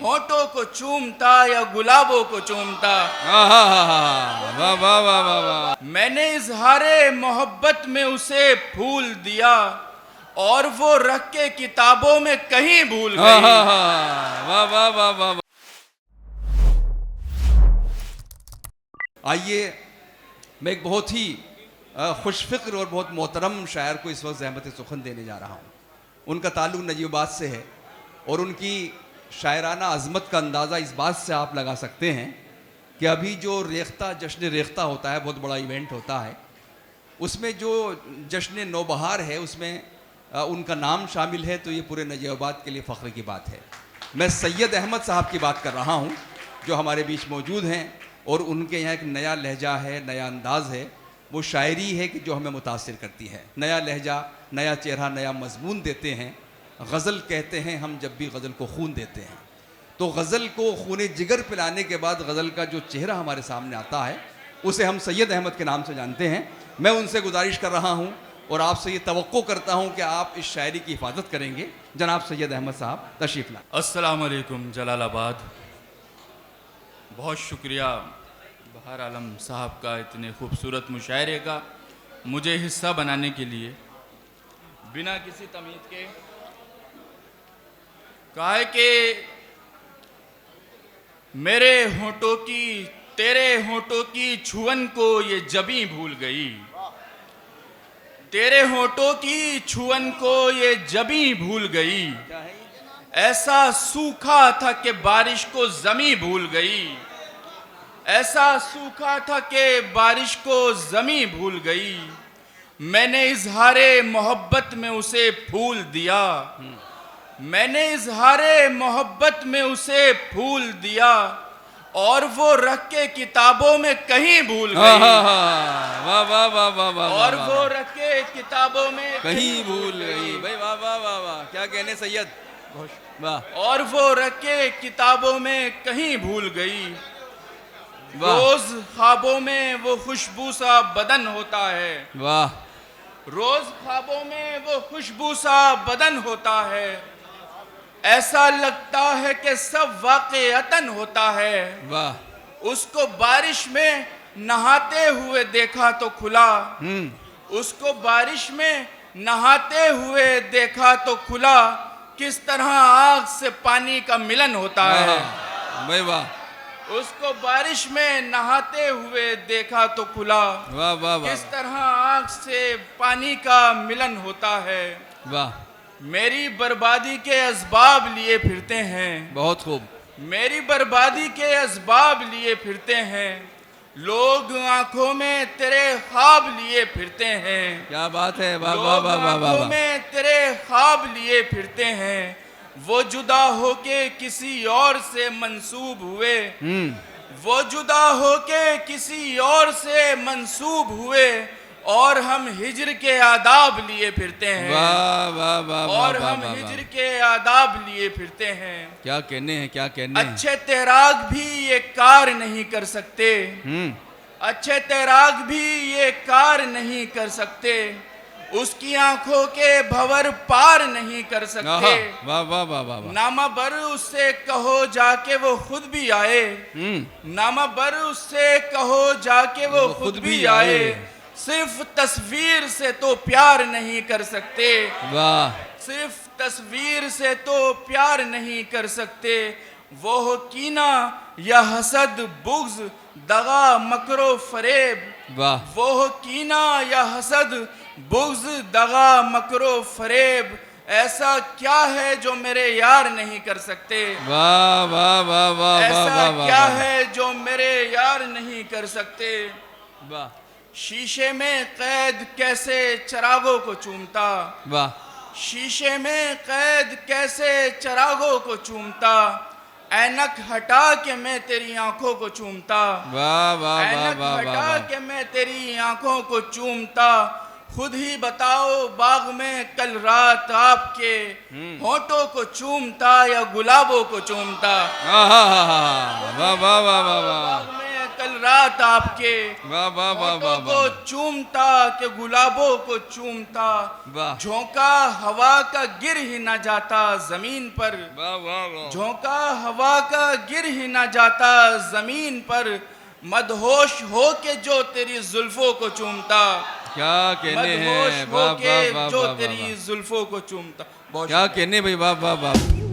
होठों को चूमता या गुलाबों को चूमता। वाह वाह वाह वाह वाह। मैंने इजहारे मोहब्बत में उसे फूल दिया और वो रख के किताबों में कहीं भूल गई। वाह वाह वाह वाह। आइए, मैं एक बहुत ही खुशफिक्र और बहुत मोहतरम शायर को इस वक्त ज़हमत सुखन देने जा रहा हूँ। उनका ताल्लुक़ नजीबाबाद से है और उनकी शायराना अज़मत का अंदाज़ा इस बात से आप लगा सकते हैं कि अभी जो रेख्ता जश्न रेख्ता होता है, बहुत बड़ा इवेंट होता है, उसमें जो जश्न नौबहार है उसमें उनका नाम शामिल है, तो ये पूरे नजीबाबाद के लिए फ़ख्र की बात है। मैं सैयद अहमद साहब की बात कर रहा हूँ जो हमारे बीच मौजूद हैं और उनके यहाँ एक नया लहजा है, नया अंदाज़ है, वो शायरी है कि जो हमें मुतासिर करती है। नया लहजा, नया चेहरा, नया मजमून देते हैं। गज़ल कहते हैं हम जब भी गज़ल को खून देते हैं, तो गज़ल को खून जिगर पिलाने के बाद गज़ल का जो चेहरा हमारे सामने आता है उसे हम सैयद अहमद के नाम से जानते हैं। मैं उनसे गुजारिश कर रहा हूँ और आपसे ये तवक्को करता हूँ कि आप इस शायरी की हिफाजत करेंगे। जनाब सैयद अहमद साहब तशरीफ़ लाएं। अस्सलाम वालेकुम जलालाबाद। बहुत शुक्रिया बहार आलम साहब का इतने खूबसूरत मुशायरे का मुझे हिस्सा बनाने के लिए। बिना किसी तमीज़ के कहा है कि मेरे होठों की तेरे होठों की छुअन को ये जबी भूल गई, तेरे होठों की छुअन को ये जबी भूल गई। ऐसा सूखा था कि बारिश को ज़मी भूल गई, ऐसा सूखा था कि बारिश को ज़मी भूल गई। मैंने इजहारे मोहब्बत में उसे फूल दिया, मैंने इजहारे मोहब्बत में उसे फूल दिया और वो रख के किताबों में कहीं भूल गई। वाह वाह वाह वाह वाह। और वो रख के किताबों में कहीं भूल गई। भाई वाह वाह वाह वाह, क्या कहने सैयद, वाह। और वो रख के किताबों में कहीं भूल गई। रोज ख्वाबों में वो खुशबू सा बदन होता है, वाह। रोज ख्वाबों में वो खुशबू सा बदन होता है। ऐसा लगता है कि सब वाक़अतन होता है। वाह। उसको बारिश में नहाते हुए देखा तो खुला, उसको बारिश में नहाते हुए देखा तो खुला। किस तरह आग से पानी का मिलन होता है। भाई वाह। उसको बारिश में नहाते हुए देखा तो खुला। वाह वाह वाह। किस तरह आग से पानी का मिलन होता है। वाह। मेरी बर्बादी के असबाब लिए फिरते हैं, बहुत खूब। मेरी बर्बादी के असबाब लिए फिरते हैं। लोग आंखों में तेरे ख्वाब लिए फिरते हैं। क्या बात है। वाह वाह वाह वाह वाह। आंखों में तेरे ख्वाब लिए फिरते हैं। वो जुदा होके किसी और से मंसूब हुए, वो जुदा होके किसी और से मंसूब हुए और हम हिज्र के आदाब लिए फिरते हैं। वाह वाह वाह। और हम हिज्र के आदाब लिए फिरते हैं। क्या कहने हैं, क्या कहने हैं। अच्छे तैराक भी ये कार नहीं कर सकते, अच्छे तैराक भी ये कार नहीं कर सकते। उसकी आंखों के भंवर पार नहीं कर सकते। वाह वाह वाह वाह। नामा बर उससे कहो जाके वो खुद भी आए, नामा बर उससे कहो जाके वो खुद भी आए। सिर्फ तस्वीर से तो प्यार नहीं कर सकते। वाह। सिर्फ तस्वीर से तो प्यार नहीं कर सकते। वो हो कीना या हसद बुग़्ज़ दगा मकरो फरेब। वाह। वो हो कीना या हसद बुग़्ज़ दगा मकरो फरेब। ऐसा क्या है जो मेरे यार नहीं कर सकते। वाह वाह वाह वाह। ऐसा क्या है जो मेरे यार नहीं कर सकते। वाह। शीशे में कैद कैसे चरागों को चूमता, वाह। शीशे में कैद कैसे चरागों को चूमता। ऐनक हटा के मैं तेरी आंखों को चूमता, वाह वाह। ऐनक हटा के मैं तेरी आंखों को चूमता। खुद ही बताओ बाग में कल रात आपके होठों को चूमता या गुलाबों को चूमता। वाह वाह वाह वाह वाह। बाग में कल रात आपके वाह वाह वाह होठों वाह को वाह चूमता के गुलाबों को चूमता, वाह झोंका हवा का गिर ही ना जाता जमीन पर, वाह वाह वाह झोंका हवा का गिर ही ना जाता जमीन पर, मदहोश हो के जो तेरी जुल्फों को चूमता, क्या कहने मदहोश हैं, हो वाह के वाह वाह जो वाह तेरी वाह, जुल्फों को चूमता। बहुत क्या कहने भाई, वाह वाह वाह।